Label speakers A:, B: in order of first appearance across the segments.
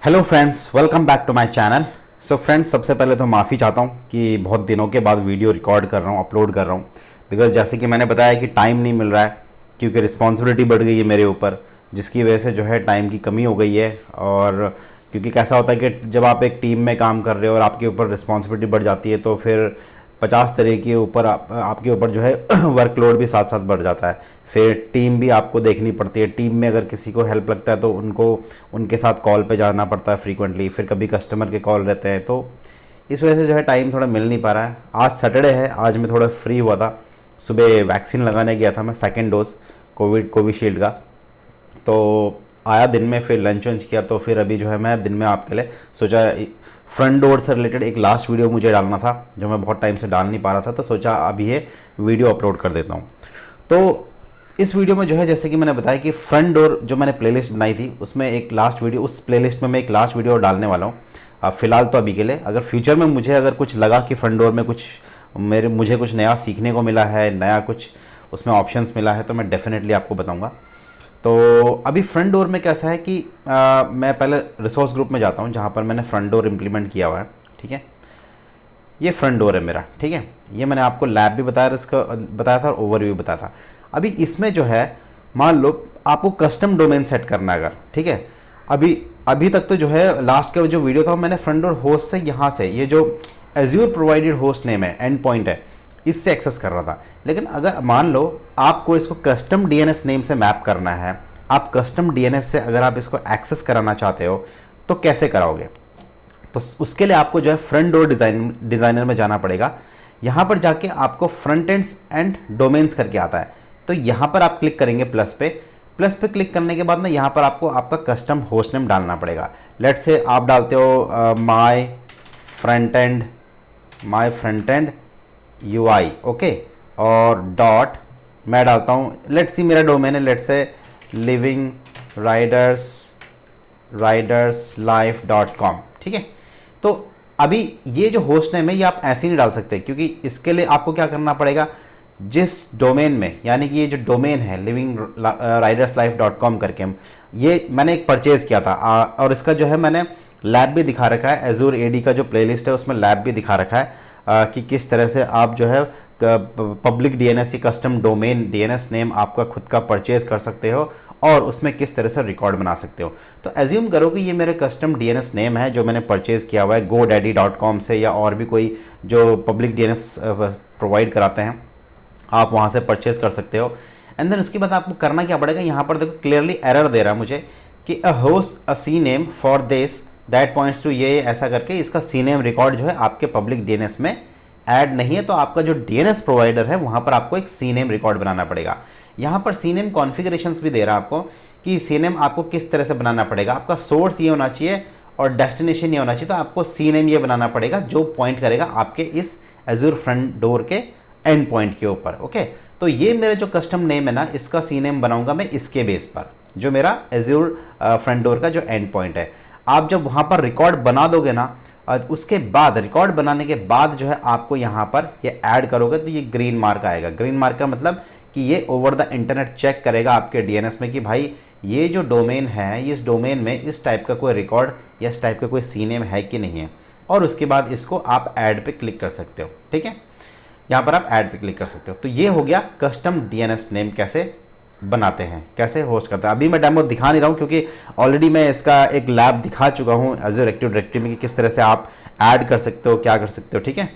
A: Hello friends, welcome back to my channel. So friends, सबसे पहले तो माफ़ी चाहता हूँ कि बहुत दिनों के बाद वीडियो रिकॉर्ड कर रहा हूँ, अपलोड कर रहा हूँ। बिकॉज जैसे कि मैंने बताया कि टाइम नहीं मिल रहा है, क्योंकि रिस्पॉन्सिबिलिटी बढ़ गई है मेरे ऊपर, जिसकी वजह से जो है टाइम की कमी हो गई है। और क्योंकि कैसा होता है कि जब आप एक टीम में काम कर रहे हो और आपके ऊपर रिस्पॉन्सिबिलिटी बढ़ जाती है, तो फिर 50 तरह के ऊपर आपके ऊपर जो है वर्कलोड भी साथ साथ बढ़ जाता है। फिर टीम भी आपको देखनी पड़ती है। टीम में अगर किसी को हेल्प लगता है तो उनको उनके साथ कॉल पे जाना पड़ता है फ्रीक्वेंटली। फिर कभी कस्टमर के कॉल रहते हैं, तो इस वजह से जो है टाइम थोड़ा मिल नहीं पा रहा है। आज सैटरडे है, आज मैं थोड़ा फ्री हुआ था। सुबह वैक्सीन लगाने गया था मैं, सेकेंड डोज कोविशील्ड का। तो आया दिन में, फिर लंच वंच किया, तो फिर अभी जो है मैं दिन में आपके लिए सोचा फ्रंट डोर से रिलेटेड एक लास्ट वीडियो मुझे डालना था, जो मैं बहुत टाइम से डाल नहीं पा रहा था, तो सोचा अभी ये वीडियो अपलोड कर देता हूँ। तो इस वीडियो में जो है, जैसे कि मैंने बताया कि फ्रंट डोर जो मैंने प्लेलिस्ट बनाई थी, उसमें एक लास्ट वीडियो, उस प्लेलिस्ट में मैं एक लास्ट वीडियो डालने वाला हूँ। अब फिलहाल तो अभी के लिए, अगर फ्यूचर में मुझे अगर कुछ लगा कि फ्रंट डोर में मुझे कुछ नया सीखने को मिला है, नया कुछ उसमें ऑप्शंस मिला है, तो मैं डेफिनेटली आपको बताऊंगा। तो अभी फ्रंट डोर में कैसा है कि मैं पहले रिसोर्स ग्रुप में जाता हूँ, जहाँ पर मैंने फ्रंट डोर इम्प्लीमेंट किया हुआ है। ठीक है, ये फ्रंट डोर है मेरा। ठीक है, ये मैंने आपको लैब भी बताया, इसका बताया था और ओवरव्यू बताया था। अभी इसमें जो है, मान लो आपको कस्टम डोमेन सेट करना है अगर, ठीक है। अभी अभी तक तो जो है लास्ट का जो वीडियो था, मैंने फ्रंट डोर होस्ट से, यहाँ से ये जो एज्योर प्रोवाइडेड होस्ट नेम है, एंड पॉइंट है, इससे एक्सेस कर रहा था। लेकिन अगर मान लो आपको इसको कस्टम डीएनएस नेम से मैप करना है, आप कस्टम डीएनएस से अगर आप इसको एक्सेस कराना चाहते हो, तो कैसे कराओगे? तो उसके लिए आपको जो है फ्रंट डोर डिज़ाइनर में जाना पड़ेगा। यहाँ पर जाके आपको फ्रंट एंड्स एंड डोमेन्स करके आता है, तो यहाँ पर आप क्लिक करेंगे प्लस पे क्लिक करने के बाद ना, यहाँ पर आपको आपका कस्टम होस्ट नेम डालना पड़ेगा। लेट्स से आप डालते हो माई फ्रंट एंड यूआई, ओके, और डॉट मैं डालता हूँ, लेट्स सी मेरा डोमेन है, let's say living Riders life .com। ठीक है, तो अभी ये जो होस्ट नेम है, ये आप ऐसे नहीं डाल सकते, क्योंकि इसके लिए आपको क्या करना पड़ेगा, जिस डोमेन में, यानी कि ये जो डोमेन है लिविंग राइडर्स लाइफ .com करके, ये मैंने एक परचेज़ किया था, और इसका जो है मैंने लैब भी दिखा रखा है। एजूर एडी का जो प्लेलिस्ट है, उसमें लैब भी दिखा रखा है कि किस तरह से आप जो है पब्लिक डीएनएस की कस्टम डोमेन डीएनएस नेम आपका खुद का परचेज कर सकते हो, और उसमें किस तरह से रिकॉर्ड बना सकते हो। तो एज्यूम करो कि ये मेरे कस्टम डीएनएस नेम है, जो मैंने परचेज किया हुआ है GoDaddy.com से, या और भी कोई जो पब्लिक डीएनएस प्रोवाइड कराते हैं, आप वहाँ से परचेज कर सकते हो। एंड देन उसके बाद आपको करना क्या पड़ेगा, यहाँ पर देखो क्लियरली एरर दे रहा है मुझे कि a host a C name for this that points to ये ऐसा करके, इसका सी नेम रिकॉर्ड जो है आपके पब्लिक डीएनएस में ऐड नहीं है। तो आपका जो डीएनएस प्रोवाइडर है, वहाँ पर आपको एक सी नेम रिकॉर्ड बनाना पड़ेगा। यहाँ पर सी नेम कॉन्फ़िगरेशंस भी दे रहा है आपको कि सी नेम आपको किस तरह से बनाना पड़ेगा। आपका सोर्स ये होना चाहिए और डेस्टिनेशन ये होना चाहिए, तो आपको सी नेम ये बनाना पड़ेगा जो पॉइंट करेगा आपके इस एज्योर फ्रंट डोर के एंड पॉइंट के ऊपर। ओके, तो ये मेरा जो कस्टम नेम है ना, इसका सी नेम बनाऊंगा मैं इसके बेस पर, जो मेरा एज्योर फ्रंट डोर का जो एंड पॉइंट है। आप जब वहाँ पर रिकॉर्ड बना दोगे ना, उसके बाद रिकॉर्ड बनाने के बाद जो है आपको यहाँ पर ये ऐड करोगे, तो ये ग्रीन मार्क आएगा। ग्रीन मार्क का मतलब कि ये ओवर द इंटरनेट चेक करेगा आपके डीएनएस में कि भाई ये जो डोमेन है, इस डोमेन में इस टाइप का कोई रिकॉर्ड या इस टाइप का कोई सी नेम है कि नहीं है, और उसके बाद इसको आप ऐड पे क्लिक कर सकते हो। ठीक है, यहाँ पर आप ऐड पे क्लिक कर सकते हो। तो ये हो गया कस्टम डीएनएस नेम कैसे बनाते हैं, कैसे होस्ट करते हैं। अभी मैं डेमो दिखा नहीं रहा हूँ, क्योंकि ऑलरेडी मैं इसका एक लैब दिखा चुका हूँ एज़्योर एक्टिव डायरेक्टरी में कि किस तरह से आप ऐड कर सकते हो, क्या कर सकते हो। ठीक है,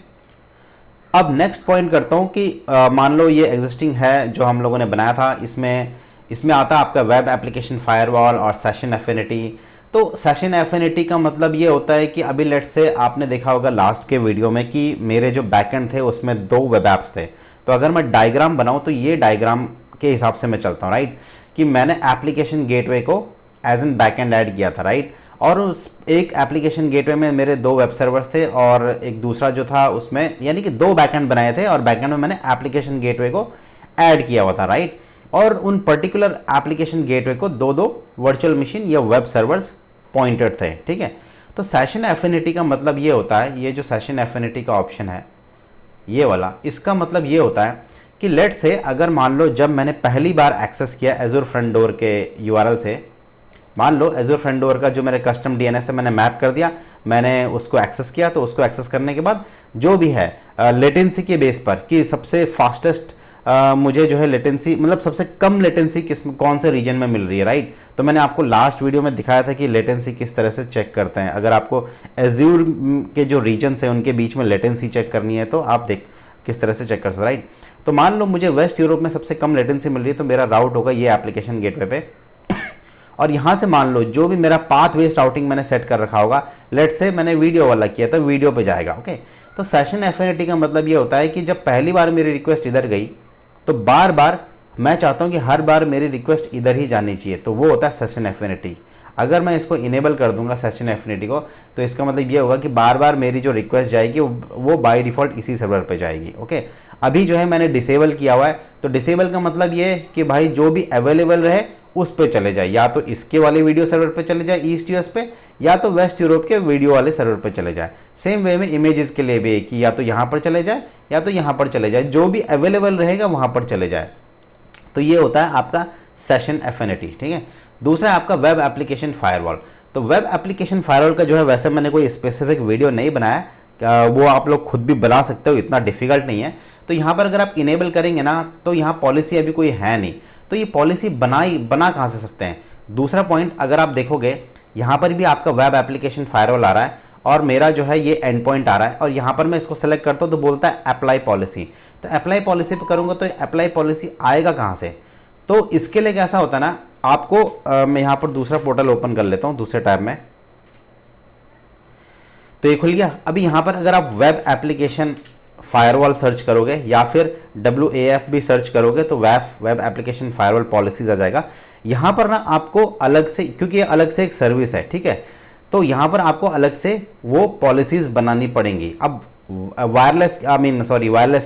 A: अब नेक्स्ट पॉइंट करता हूँ कि मान लो ये एग्जिस्टिंग है जो हम लोगों ने बनाया था, इसमें आता है आपका वेब एप्लीकेशन फायरवॉल और सेशन एफिनिटी। तो सेशन एफिनिटी का मतलब ये होता है कि अभी लेट्स से आपने देखा होगा लास्ट के वीडियो में कि मेरे जो बैकएंड थे उसमें 2 वेब ऐप्स थे। तो अगर मैं डायग्राम बनाऊं, तो ये डायग्राम के हिसाब से मैं चलता हूँ, राइट, कि मैंने एप्लीकेशन गेटवे को एज एन बैकएंड ऐड किया था, राइट, और उस एक एप्लीकेशन गेटवे में मेरे 2 वेब सर्वर्स थे, और एक दूसरा जो था उसमें, यानी कि 2 बैकएंड बनाए थे, और बैकएंड में मैंने एप्लीकेशन गेटवे को ऐड किया हुआ था, राइट। और उन पर्टिकुलर एप्लीकेशन गेटवे को 2-2 वर्चुअल मशीन या वेब सर्वर्स पॉइंटेड थे। ठीक है, तो सेशन एफिनिटी का मतलब ये होता है, ये जो सेशन एफिनिटी का ऑप्शन है ये वाला, इसका मतलब ये होता है कि लेट्स से अगर मान लो जब मैंने पहली बार एक्सेस किया एज़्योर फ्रंट डोर के यूआरएल से, मान लो एजूर फ्रंट डोर का जो मेरे कस्टम डीएनएस है मैंने मैप कर दिया, मैंने उसको एक्सेस किया, तो उसको एक्सेस करने के बाद जो भी है लेटेंसी के बेस पर कि सबसे फास्टेस्ट मुझे जो है लेटेंसी, मतलब सबसे कम लेटेंसी किस कौन से रीजन में मिल रही है, राइट। तो मैंने आपको लास्ट वीडियो में दिखाया था कि लेटेंसी किस तरह से चेक करते हैं। अगर आपको एज्यूर के जो रीजन्स हैं उनके बीच में लेटेंसी चेक करनी है तो आप देख किस तरह से चेक कर सकते, राइट। तो मान लो मुझे वेस्ट यूरोप में सबसे कम लेटेंसी मिल रही है, तो मेरा राउट होगा ये एप्लीकेशन गेटवे पे और यहाँ से मान लो जो भी मेरा पाथ बेस्ड राउटिंग मैंने सेट कर रखा होगा, लेट से मैंने वीडियो वाला किया तो वीडियो पे जाएगा, ओके। तो सेशन एफिनिटी का मतलब ये होता है कि जब पहली बार मेरी रिक्वेस्ट इधर गई तो बार बार मैं चाहता हूँ कि हर बार मेरी रिक्वेस्ट इधर ही जानी चाहिए, तो वो होता है सेशन एफिनिटी। अगर मैं इसको इनेबल कर दूंगा सेशन एफिनिटी को, तो इसका मतलब ये होगा कि बार बार मेरी जो रिक्वेस्ट जाएगी वो बाय डिफ़ॉल्ट इसी सर्वर पे जाएगी, ओके। अभी जो है मैंने डिसेबल किया हुआ है, तो डिसेबल का मतलब ये कि भाई जो भी अवेलेबल रहे उस पे चले जाए, या तो इसके वाले वीडियो सर्वर पे चले जाए ईस्ट यूएस पे, या तो वेस्ट यूरोप के वीडियो वाले सर्वर पे चले जाए। सेम वे में इमेजेस के लिए भी कि या तो यहाँ पर चले जाए या तो यहाँ पर चले जाए, जो भी अवेलेबल रहेगा वहाँ पर चले जाए। तो ये होता है आपका सेशन एफिनिटी, ठीक है। दूसरा है आपका वेब एप्लीकेशन फायरवॉल। तो वेब एप्लीकेशन फायरवॉल का जो है वैसे मैंने कोई स्पेसिफिक वीडियो नहीं बनाया, वो आप लोग खुद भी बना सकते हो, इतना डिफिकल्ट नहीं है। तो यहाँ पर अगर आप इनेबल करेंगे ना, तो यहाँ पॉलिसी अभी कोई है नहीं, तो ये पॉलिसी बना कहाँ से सकते हैं। दूसरा पॉइंट, अगर आप देखोगे यहाँ पर भी आपका वेब एप्लीकेशन फायरवॉल आ रहा है और मेरा जो है ये एंड पॉइंट आ रहा है, और यहाँ पर मैं इसको सेलेक्ट करता हूँ तो बोलता है अप्लाई पॉलिसी। तो अप्लाई पॉलिसी पे करूँगा तो अप्लाई पॉलिसी आएगा कहाँ से। तो इसके लिए कैसा होता है ना, आपको मैं यहाँ पर दूसरा पोर्टल ओपन कर लेता हूँ दूसरे टैब में, तो ये खुल गया। अभी यहाँ पर अगर आप वेब एप्लीकेशन फायरवॉल सर्च करोगे या फिर WAF भी सर्च करोगे तो वेब एप्लीकेशन फायरवॉल पॉलिसीज आ जाएगा। यहाँ पर ना आपको अलग से, क्योंकि ये अलग से एक सर्विस है, ठीक है, तो यहाँ पर आपको अलग से वो पॉलिसीज बनानी पड़ेंगी। अब वायरलेस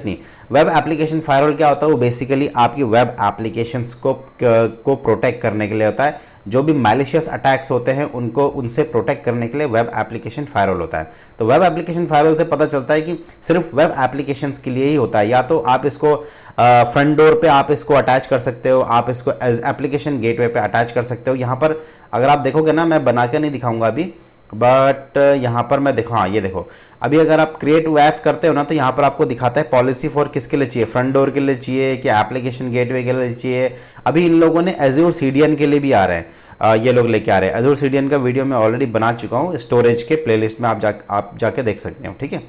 A: नहीं, वेब एप्लीकेशन फायरवॉल क्या होता है, वो बेसिकली आपकी वेब एप्लीकेशंस को प्रोटेक्ट करने के लिए होता है। जो भी मैलिशियस अटैक्स होते हैं उनसे प्रोटेक्ट करने के लिए वेब एप्लीकेशन फायरवॉल होता है। तो वेब एप्लीकेशन फायरवॉल से पता चलता है कि सिर्फ वेब एप्लीकेशंस के लिए ही होता है, या तो आप इसको फ्रंट डोर पे आप इसको अटैच कर सकते हो, आप इसको एज एप्लीकेशन गेटवे पे अटैच कर सकते हो। यहाँ पर अगर आप देखोगे ना, मैं बना के नहीं दिखाऊंगा अभी, बट यहाँ पर मैं देखो, हाँ ये देखो, अभी अगर आप क्रिएट वेब करते हो ना, तो यहाँ पर आपको दिखाता है पॉलिसी फॉर किसके लिए चाहिए, फ्रंट डोर के लिए चाहिए कि एप्लीकेशन गेटवे के लिए चाहिए। अभी इन लोगों ने एज्योर सीडीएन के लिए भी आ रहे हैं, ये लोग लेके आ रहे हैं। एज्योर सीडीएन का वीडियो मैं ऑलरेडी बना चुका हूँ, स्टोरेज के प्लेलिस्ट में आप जाके देख सकते हो, ठीक है।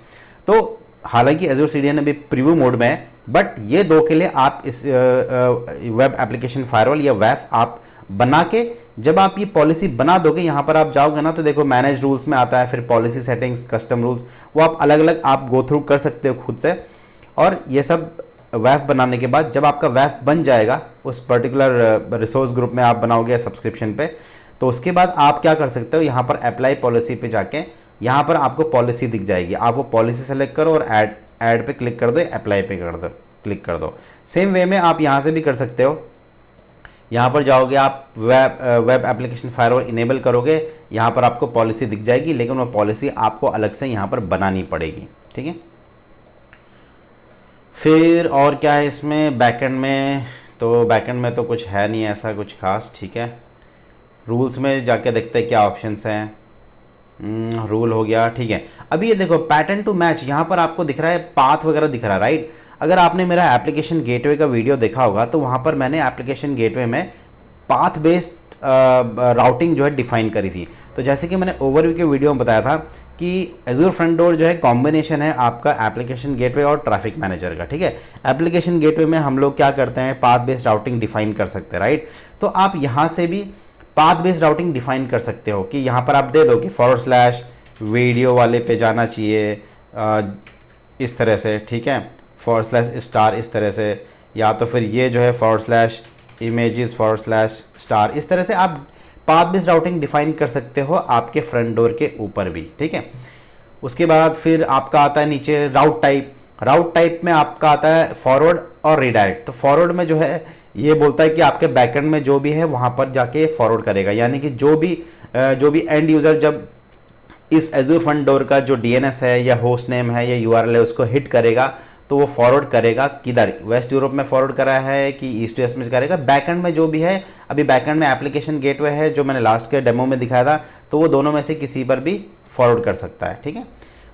A: तो हालांकि एज्योर सीडीएन अभी प्रीव्यू मोड में है, बट ये दो के लिए आप इस वेब एप्लीकेशन फायरवॉल या वेब आप बना के, जब आप ये पॉलिसी बना दोगे, यहाँ पर आप जाओगे ना तो देखो मैनेज रूल्स में आता है, फिर पॉलिसी सेटिंग्स, कस्टम रूल्स, वो आप अलग अलग आप गो थ्रू कर सकते हो खुद से। और ये सब वेब बनाने के बाद जब आपका वेब बन जाएगा उस पर्टिकुलर रिसोर्स ग्रुप में आप बनाओगे सब्सक्रिप्शन पे, तो उसके बाद आप क्या कर सकते हो, यहाँ पर अप्लाई पॉलिसी पे जाके यहाँ पर आपको पॉलिसी दिख जाएगी, आप वो पॉलिसी सेलेक्ट करो और ऐड पे क्लिक कर दो, अप्लाई पे क्लिक कर दो। सेम वे में आप यहाँ से भी कर सकते हो, यहाँ पर जाओगे आप वेब एप्लीकेशन फायरवॉल इनेबल करोगे, यहाँ पर आपको पॉलिसी दिख जाएगी, लेकिन वो पॉलिसी आपको अलग से यहाँ पर बनानी पड़ेगी, ठीक है। फिर और क्या है इसमें बैकएंड में, तो बैकएंड में तो कुछ है नहीं ऐसा कुछ खास, ठीक है। रूल्स में जाके देखते हैं क्या ऑप्शंस हैं। रूल हो गया, ठीक है। अभी ये देखो पैटर्न टू मैच, यहाँ पर आपको दिख रहा है पाथ वगैरह दिख रहा है, राइट। अगर आपने मेरा एप्लीकेशन गेटवे का वीडियो देखा होगा तो वहाँ पर मैंने एप्लीकेशन गेटवे में पाथ बेस्ड राउटिंग जो है डिफाइन करी थी। तो जैसे कि मैंने ओवरव्यू के वीडियो में बताया था कि एज्योर फ्रंट डोर जो है कॉम्बिनेशन है आपका एप्लीकेशन गेटवे और ट्रैफिक मैनेजर का, ठीक है। एप्लीकेशन गेटवे में हम लोग क्या करते हैं, पाथ बेस्ड राउटिंग डिफाइन कर सकते हैं, राइट। तो आप यहाँ से भी पाथ बेस्ड राउटिंग डिफाइन कर सकते हो कि यहाँ पर आप दे दो कि / वीडियो वाले पे जाना चाहिए इस तरह से, ठीक है, / इस तरह से, या तो फिर ये जो है / इमेजेस / इस तरह से आप पाथ बेस्ड राउटिंग डिफाइन कर सकते हो आपके फ्रंट डोर के ऊपर भी, ठीक है। उसके बाद फिर आपका आता है नीचे राउट टाइप में आपका आता है फॉरवर्ड और रीडायरेक्ट। तो फॉरवर्ड में जो है ये बोलता है कि आपके बैकएंड में जो भी है वहाँ पर जाके फॉरवर्ड करेगा, यानी कि जो भी एंड यूज़र जब इस एज्योर फ्रंट डोर का जो DNS है या होस्ट नेम है या URL है उसको हिट करेगा, तो वो फॉरवर्ड करेगा किधर, वेस्ट यूरोप में फॉरवर्ड करा है कि ईस्ट यूएस में करेगा, बैकएंड में जो भी है। अभी बैकएंड में एप्लीकेशन गेटवे है जो मैंने लास्ट के डेमो में दिखाया था, तो वो दोनों में से किसी पर भी फॉरवर्ड कर सकता है, ठीक है।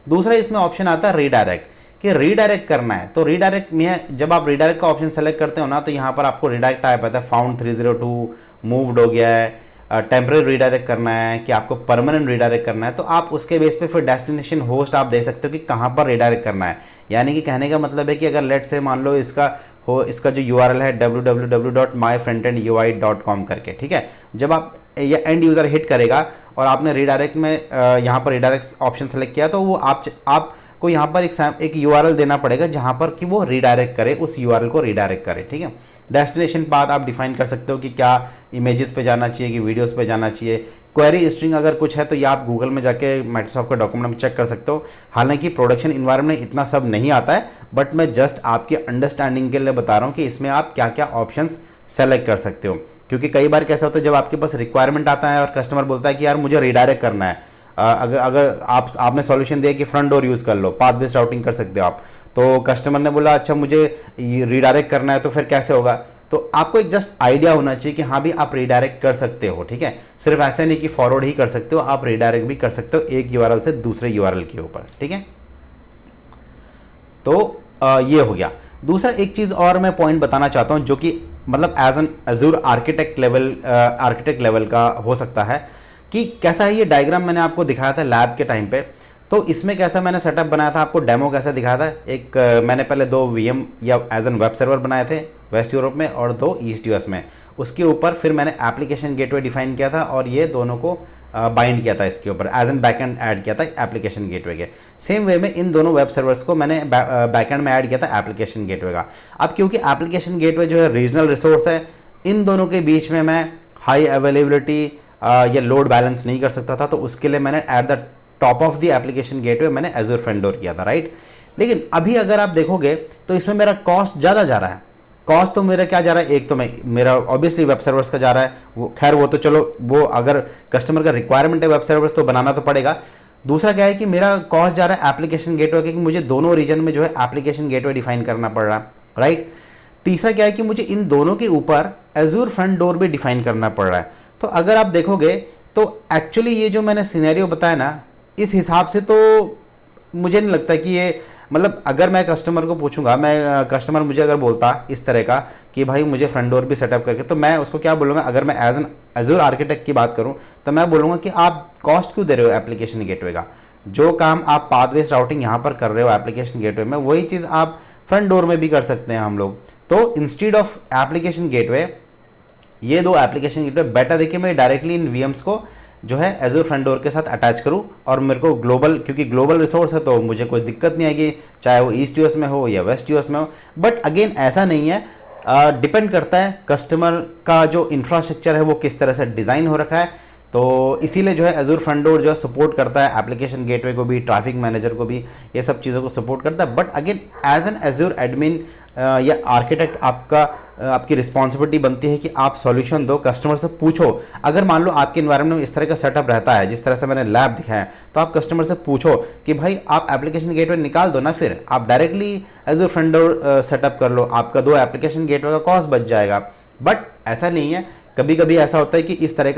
A: दूसरा इसमें ऑप्शन आता है रीडायरेक्ट, कि रीडायरेक्ट करना है। तो रीडायरेक्ट में जब आप रीडायरेक्ट का ऑप्शन सेलेक्ट करते हो ना, तो यहाँ पर आपको रीडायरेक्ट टाइप आता है, फाउंड 302, मूव्ड हो गया है, टेम्परेरी रीडायरेक्ट करना है कि आपको परमानेंट रीडायरेक्ट करना है। तो आप उसके बेस पे फिर डेस्टिनेशन होस्ट आप दे सकते हो कि कहाँ पर रीडायरेक्ट करना है। यानी कि कहने का मतलब है कि अगर लेट से मान लो इसका जो URL है www.myfrontendui.com करके, ठीक है। जब आप ये एंड यूज़र हिट करेगा और आपने रीडायरेक्ट में यहाँ पर रीडायरेक्ट ऑप्शन सेलेक्ट किया, तो वो आपको यहाँ पर एक URL देना पड़ेगा जहाँ पर कि वो रीडायरेक्ट करे, उस URL को रीडायरेक्ट करे, ठीक है। डेस्टिनेशन पाथ आप डिफाइन कर सकते हो कि क्या इमेजेस पे जाना चाहिए कि वीडियोस पे जाना चाहिए। क्वेरी स्ट्रिंग अगर कुछ है तो ये आप गूगल में जाके माइक्रोसॉफ्ट का डॉक्यूमेंट में चेक कर सकते हो। हालांकि प्रोडक्शन इन्वायरमेंट में इतना सब नहीं आता है, बट मैं जस्ट आपकी अंडरस्टैंडिंग के लिए बता रहा हूँ कि इसमें आप क्या क्या ऑप्शंस सेलेक्ट कर सकते हो। क्योंकि कई बार कैसा होता है, जब आपके पास रिक्वायरमेंट आता है और कस्टमर बोलता है कि यार मुझे रीडायरेक्ट करना है, अगर आपने सॉल्यूशन दिया कि फ्रंट डोर यूज़ कर लो, पाथ बेस्ड राउटिंग कर सकते हो आप, तो कस्टमर ने बोला अच्छा मुझे रीडायरेक्ट करना है, तो फिर कैसे होगा। तो आपको एक जस्ट आइडिया होना चाहिए कि हाँ भी आप रीडायरेक्ट कर सकते हो, ठीक है। सिर्फ ऐसे नहीं कि फॉरवर्ड ही कर सकते हो, आप रीडायरेक्ट भी कर सकते हो एक URL से दूसरे URL के ऊपर, ठीक है। तो ये हो गया। दूसरा एक चीज़ और मैं पॉइंट बताना चाहता हूँ जो कि मतलब as an Azure architect level का हो सकता है कि कैसा है। ये डायग्राम मैंने आपको दिखाया था लैब के टाइम पे, तो इसमें कैसा मैंने सेटअप बनाया था, आपको डेमो कैसा दिखाया था। एक मैंने पहले 2 VM या एज एन वेब सर्वर बनाए थे वेस्ट यूरोप में और 2 ईस्ट US में। उसके ऊपर फिर मैंने एप्लीकेशन गेटवे डिफाइन किया था और ये दोनों को बाइंड किया था इसके ऊपर, एज एन बैकएंड ऐड किया था एप्लीकेशन गेटवे के। सेम वे में इन दोनों वेब सर्वर्स को मैंने बैकएंड में ऐड किया था एप्लीकेशन गेटवे का। अब क्योंकि एप्लीकेशन गेटवे जो है रीजनल रिसोर्स है, इन दोनों के बीच में मैं हाई अवेलेबिलिटी या लोड बैलेंस नहीं कर सकता था, तो उसके लिए मैंने at the top of the application gateway मैंने एजूर फ्रंट डोर किया था, राइट। लेकिन अभी अगर आप देखोगे तो इसमें मेरा कॉस्ट ज़्यादा जा रहा है। कॉस्ट तो मेरा क्या जा रहा है, एक तो मेरा ऑब्वियसली वेब सर्वर्स का जा रहा है, वो खैर वो तो चलो, वो अगर कस्टमर का रिक्वायरमेंट है वेब सर्वर्स तो बनाना तो पड़ेगा। दूसरा क्या है कि मेरा कॉस्ट जा रहा है एप्लीकेशन गेटवे, क्योंकि मुझे दोनों रीजन में जो है एप्लीकेशन गेटवे डिफाइन करना पड़ रहा है, राइट। तीसरा क्या है कि मुझे इन दोनों के ऊपर एजूर फ्रंट डोर भी डिफाइन करना पड़ रहा है। तो अगर आप देखोगे तो एक्चुअली ये जो मैंने सिनेरियो बताया ना, इस हिसाब से तो मुझे नहीं लगता कि ये मतलब, अगर मैं कस्टमर को पूछूंगा, मैं कस्टमर मुझे अगर बोलता इस तरह का कि भाई मुझे फ्रंट डोर भी सेटअप करके, तो मैं उसको क्या बोलूँगा, अगर मैं एज एन एजूर आर्किटेक्ट की बात करूँ तो मैं बोलूँगा कि आप कॉस्ट क्यों दे रहे हो एप्लीकेशन गेटवे का। जो काम आप पाथ बेस्ड राउटिंग यहाँ पर कर रहे हो एप्लीकेशन गेटवे में, वही चीज़ आप फ्रंट डोर में भी कर सकते हैं हम लोग। तो इंस्टीड ऑफ एप्लीकेशन गेटवे, ये 2 एप्लीकेशन गेटवे बेटर है कि मैं डायरेक्टली इन VMs को जो है एजूर फ्रंट डोर के साथ अटैच करूं, और मेरे को ग्लोबल, क्योंकि ग्लोबल रिसोर्स है तो मुझे कोई दिक्कत नहीं आएगी, चाहे वो ईस्ट US में हो या वेस्ट US में हो। बट अगेन ऐसा नहीं है, डिपेंड करता है कस्टमर का जो इंफ्रास्ट्रक्चर है वो किस तरह से डिज़ाइन हो रखा है। तो इसीलिए जो है एजूर फ्रंट डोर जो है सपोर्ट करता है एप्लीकेशन गेटवे को भी, ट्रैफिक मैनेजर को भी, ये सब चीज़ों को सपोर्ट करता है। But again as an Azure admin या आर्किटेक्ट आपकी रिस्पॉन्सिबिलिटी बनती है कि आप सॉल्यूशन दो, कस्टमर से पूछो। अगर मान लो आपके एनवायरनमेंट में इस तरह का सेटअप रहता है जिस तरह से मैंने लैब दिखाया है, तो आप कस्टमर से पूछो कि भाई आप एप्लीकेशन गेटवे निकाल दो ना, फिर आप directly Azure front door setup कर लो, आपका 2 एप्लीकेशन गेटवे का कॉस्ट बच जाएगा। बट ऐसा नहीं है, कभी कभी ऐसा होता है कि इस तरह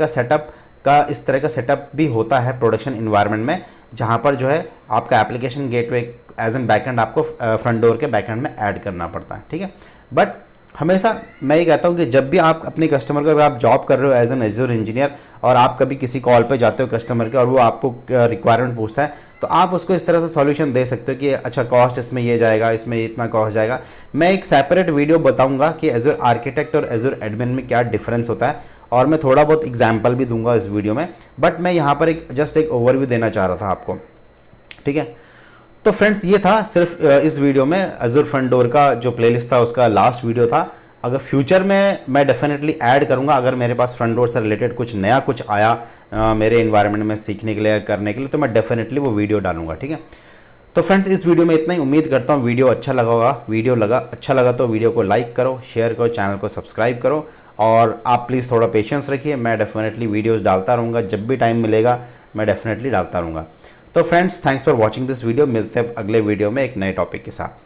A: का सेटअप भी होता है प्रोडक्शन इन्वायरमेंट में, जहाँ पर जो है आपका application gateway as an backend आपको फ्रंट डोर के बैकएंड में ऐड करना पड़ता है, ठीक है। बट हमेशा मैं ये कहता हूँ कि जब भी आप अपने कस्टमर को, अगर आप जॉब कर रहे हो एज एन एजूर इंजीनियर और आप कभी किसी कॉल पे जाते हो कस्टमर के और वो आपको रिक्वायरमेंट पूछता है, तो आप उसको इस तरह से सॉल्यूशन दे सकते हो कि अच्छा कॉस्ट इसमें ये जाएगा, इसमें इतना कॉस्ट जाएगा। मैं एक सेपरेट वीडियो बताऊँगा कि एजूर आर्किटेक्ट और एजूर एडमिन में क्या डिफरेंस होता है, और मैं थोड़ा बहुत एग्जाम्पल भी दूंगा इस वीडियो में। बट मैं यहाँ पर जस्ट एक ओवरव्यू देना चाह रहा था आपको, ठीक है। तो फ्रेंड्स ये था सिर्फ इस वीडियो में एजूर फ्रंट डोर का जो प्लेलिस्ट था उसका लास्ट वीडियो था। अगर फ्यूचर में मैं डेफिनेटली ऐड करूंगा, अगर मेरे पास फ्रंट डोर से रिलेटेड कुछ नया कुछ आया मेरे एनवायरनमेंट में सीखने के लिए, करने के लिए, तो मैं डेफिनेटली वो वीडियो डालूंगा, ठीक है। तो फ्रेंड्स इस वीडियो में इतना ही, उम्मीद करता हूँ वीडियो अच्छा लगा होगा। अच्छा लगा तो वीडियो को लाइक करो, शेयर करो, चैनल को सब्सक्राइब करो, और आप प्लीज़ थोड़ा पेशेंस रखिए। मैं डेफिनेटली वीडियोज़ डालता रहूँगा, जब भी टाइम मिलेगा मैं डेफिनेटली डालता रहूँगा। तो friends thanks for watching this video. मिलते हैं अगले वीडियो में एक नए टॉपिक के साथ।